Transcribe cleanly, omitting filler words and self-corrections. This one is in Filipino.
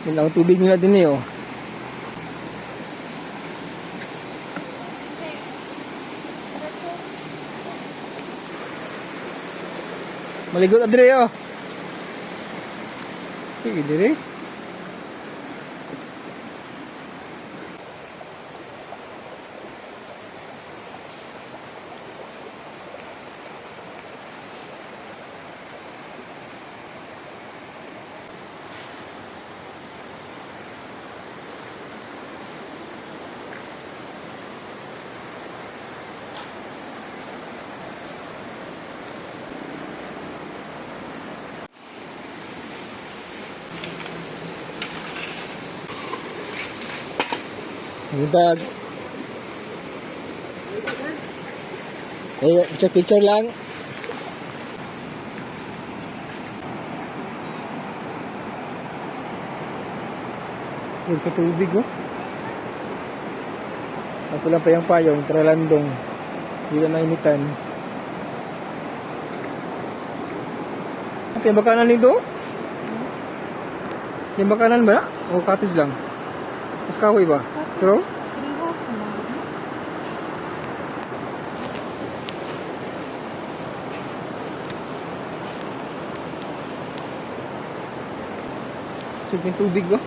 Yun ang tubig nila din eh, oh. Maligot na dire, oh. Sige, dire. Bag. Picture lang. Yun sa tubig, oh. Ako lang pa yung payong, tralandong. Hindi na mainitan. Yung bakanan nito? Yung bakanan ba? O katis lang? Mas kahoy ba? Pero? Yung tubig ba?